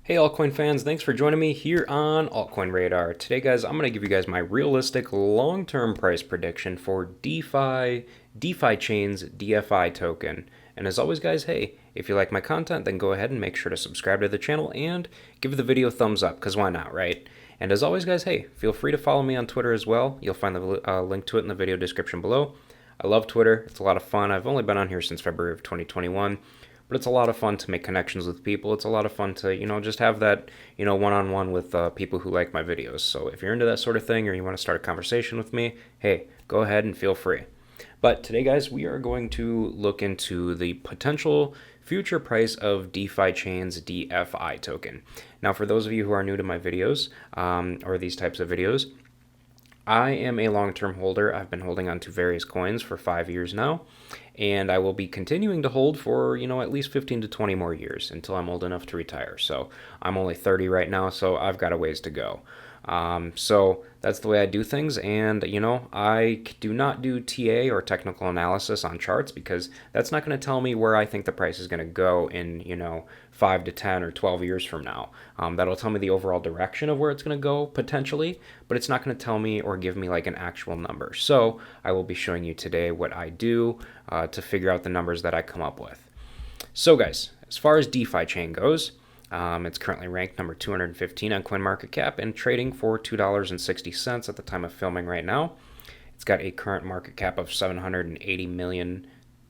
Hey altcoin fans, thanks for joining me here on Altcoin Radar. Today guys, I'm going to give you guys my realistic long-term price prediction for DeFi Chain's DFI token. And as always guys, hey, if you like my content, then go ahead and make sure to subscribe to the channel and give the video a thumbs up, because why not, right? And as always guys, hey, feel free to follow me on Twitter as well. You'll find the link to it in the video description below. I love Twitter. It's a lot of fun. I've only been on here since February of 2021. But it's a lot of fun to make connections with people. It's a lot of fun to, just have that, one-on-one with people who like my videos. So if you're into that sort of thing or you want to start a conversation with me, hey, go ahead and feel free. But today, guys, we are going to look into the potential future price of DeFi Chain's DFI token. Now, for those of you who are new to my videos or these types of videos, I am a long-term holder. I've been holding on to various coins for 5 years now, and I will be continuing to hold for, at least 15 to 20 more years until I'm old enough to retire. So I'm only 30 right now, so I've got a ways to go. So that's the way I do things, and I do not do TA or technical analysis on charts because that's not going to tell me where I think the price is going to go in 5 to 10 or 12 years from now. That'll tell me the overall direction of where it's going to go potentially, but it's not going to tell me or give me like an actual number. So I will be showing you today what I do to figure out the numbers that I come up with. So guys, as far as DeFi Chain goes, it's currently ranked number 215 on CoinMarketCap and trading for $2.60 at the time of filming right now. It's got a current market cap of 780 million.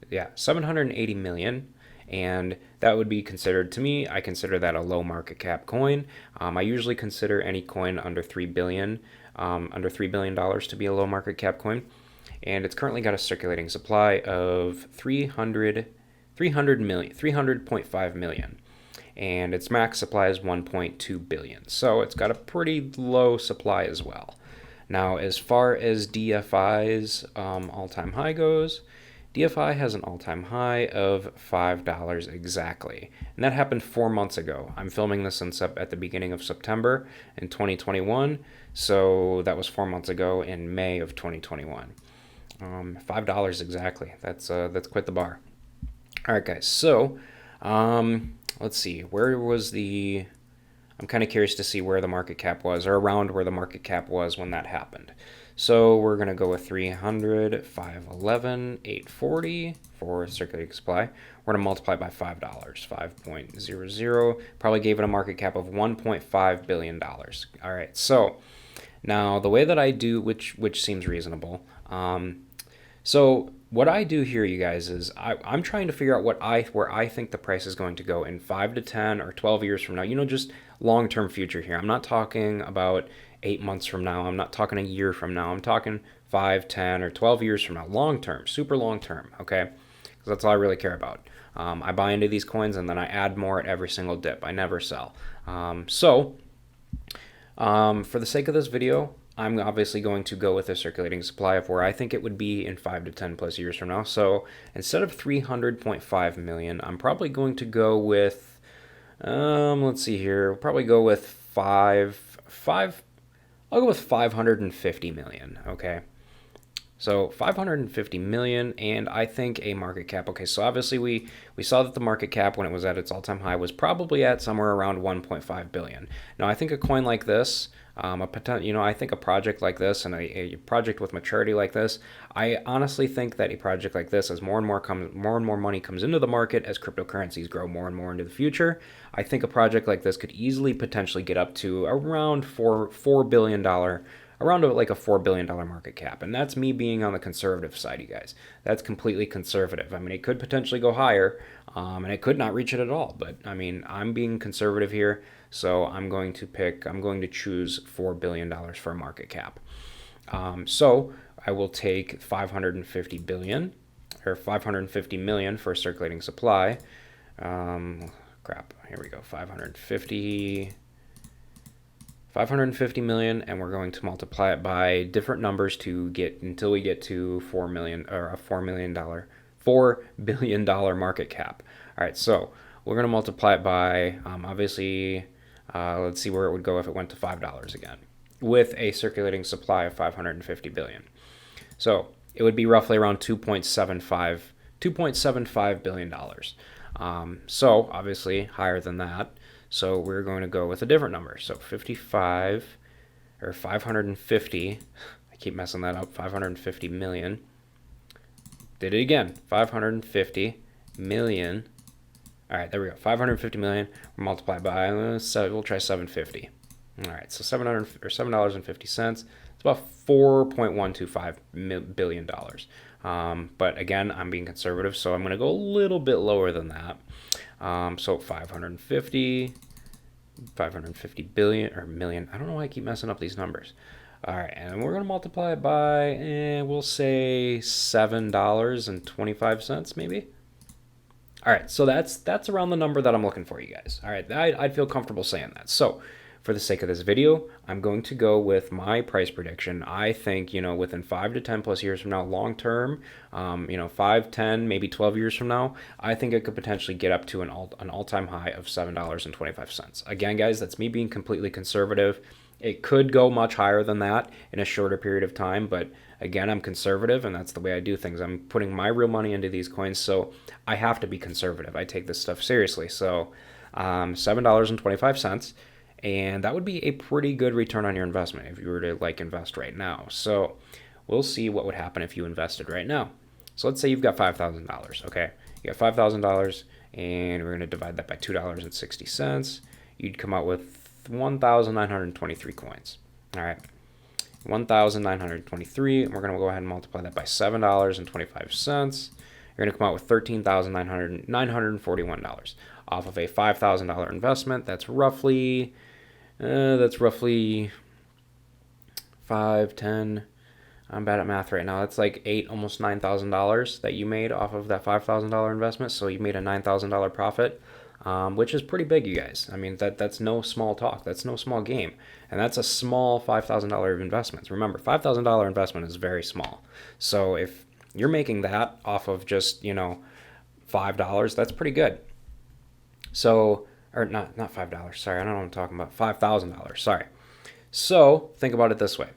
Yeah, 780 million. And that would be considered, to me, I consider that a low market cap coin. I usually consider any coin under $3 billion to be a low market cap coin. And it's currently got a circulating supply of 300.5 million. And its max supply is 1.2 billion. So it's got a pretty low supply as well. Now, as far as DFI's all-time high goes, DFI has an all-time high of $5 exactly. And that happened 4 months ago. I'm filming this at the beginning of September in 2021. So that was 4 months ago in May of 2021. $5 exactly. That's quite the bar. All right, guys. So let's see, I'm kind of curious to see where the market cap was, or around where the market cap was when that happened. So we're going to go with 300, 511, 840 for circulating supply. We're going to multiply it by $5, 5.00, probably gave it a market cap of $1.5 billion. All right, so now the way that I do, which seems reasonable, so what I do here, you guys, is I'm trying to figure out where I think the price is going to go in 5 to 10 or 12 years from now. Just long-term future here. I'm not talking about 8 months from now. I'm not talking a year from now. I'm talking 5, 10, or 12 years from now. Long-term, super long-term, okay? Because that's all I really care about. I buy into these coins and then I add more at every single dip. I never sell. For the sake of this video, I'm obviously going to go with a circulating supply of where I think it would be in 5 to 10 plus years from now. So instead of 300.5 million, I'm probably going to go with, let's see here, we'll probably go with I'll go with 550 million, okay? So 550 million, and I think a market cap. Okay, so obviously we saw that the market cap when it was at its all-time high was probably at somewhere around 1.5 billion. Now I think a coin like this, I think a project like this and a project with maturity like this, I honestly think that a project like this, as more and more money comes into the market, as cryptocurrencies grow more and more into the future, I think a project like this could easily potentially get up to around $4 billion, around like a $4 billion market cap. And that's me being on the conservative side, you guys. That's completely conservative. I mean, it could potentially go higher, and it could not reach it at all. But, I mean, I'm being conservative here, so I'm going to choose $4 billion for a market cap. So I will take 550 billion, or 550 million for a circulating supply. Here we go, 550 million, and we're going to multiply it by different numbers until we get to $4 billion market cap. All right, so we're going to multiply it by, obviously, let's see where it would go if it went to $5 again, with a circulating supply of 550 billion. So it would be roughly around $2.75 billion. So obviously higher than that. So we're going to go with a different number. So 55 or 550, I keep messing that up, 550 million. Did it again, 550 million. All right, there we go, 550 million. We'll multiply by, so we'll try 750. All right, so $7.50. It's about $4.125 billion. But again, I'm being conservative, so I'm going to go a little bit lower than that. So 550 billion or million. I don't know why I keep messing up these numbers. All right, and we're going to multiply it by, we'll say $7.25 maybe. All right, so that's around the number that I'm looking for, you guys. All right, I'd feel comfortable saying that. So for the sake of this video, I'm going to go with my price prediction. I think, within 5 to 10 plus years from now, long term, 5, 10, maybe 12 years from now, I think it could potentially get up to an all-time high of $7.25. Again, guys, that's me being completely conservative. It could go much higher than that in a shorter period of time, but again, I'm conservative, and that's the way I do things. I'm putting my real money into these coins, so I have to be conservative. I take this stuff seriously. So $7.25, and that would be a pretty good return on your investment if you were to invest right now. So we'll see what would happen if you invested right now. So let's say you've got $5,000, okay? You got $5,000, and we're going to divide that by $2.60. You'd come out with 1,923 coins. All right, 1,923. And we're going to go ahead and multiply that by $7.25. You're going to come out with $13,941 off of a $5,000 investment. That's roughly 5, 10. I'm bad at math right now. That's like almost $9,000 that you made off of that $5,000 investment. So you made a $9,000 profit. Which is pretty big, you guys. I mean, that's no small talk. That's no small game. And that's a small $5,000 investment. Remember, $5,000 investment is very small. So if you're making that off of just, $5, that's pretty good. So, or not $5, sorry, I don't know what I'm talking about. $5,000, sorry. So think about it this way.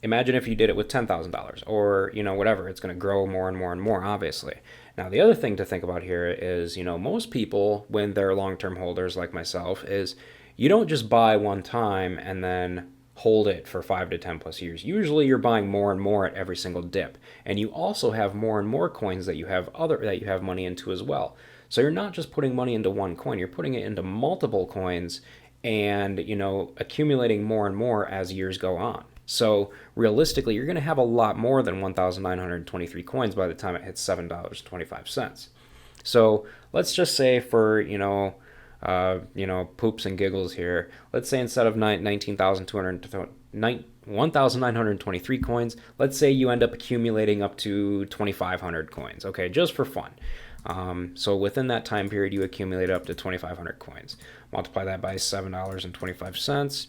Imagine if you did it with $10,000 or, whatever. It's going to grow more and more and more, obviously. Now, the other thing to think about here is, most people, when they're long-term holders like myself, is you don't just buy one time and then hold it for 5 to 10 plus years. Usually you're buying more and more at every single dip. And you also have more and more coins that you have money into as well. So you're not just putting money into one coin, you're putting it into multiple coins and, accumulating more and more as years go on. So realistically, you're going to have a lot more than 1,923 coins by the time it hits $7.25. So let's just say for, poops and giggles here, let's say instead of 1,923 coins, let's say you end up accumulating up to 2,500 coins, okay, just for fun. So within that time period, you accumulate up to 2,500 coins. Multiply that by $7.25.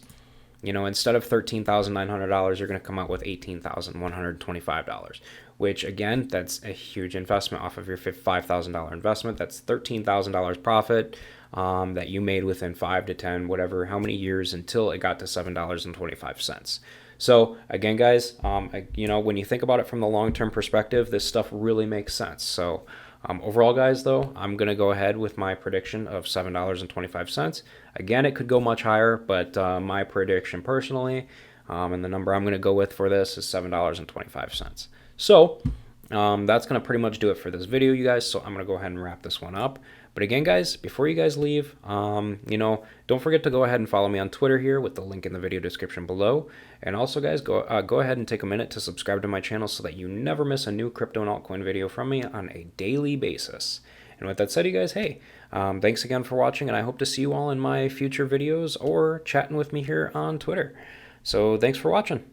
Instead of $13,900, you're going to come out with $18,125, which again, that's a huge investment off of your $5,000 investment. That's $13,000 profit that you made within 5 to 10, whatever, how many years until it got to $7.25. So again, guys, when you think about it from the long-term perspective, this stuff really makes sense. So overall, guys, though, I'm going to go ahead with my prediction of $7.25. Again, it could go much higher, but my prediction personally, and the number I'm going to go with for this is $7.25. So that's going to pretty much do it for this video, you guys. So I'm going to go ahead and wrap this one up. But again, guys, before you guys leave, don't forget to go ahead and follow me on Twitter here with the link in the video description below. And also, guys, go ahead and take a minute to subscribe to my channel so that you never miss a new crypto and altcoin video from me on a daily basis. And with that said, you guys, hey, thanks again for watching, and I hope to see you all in my future videos or chatting with me here on Twitter. So thanks for watching.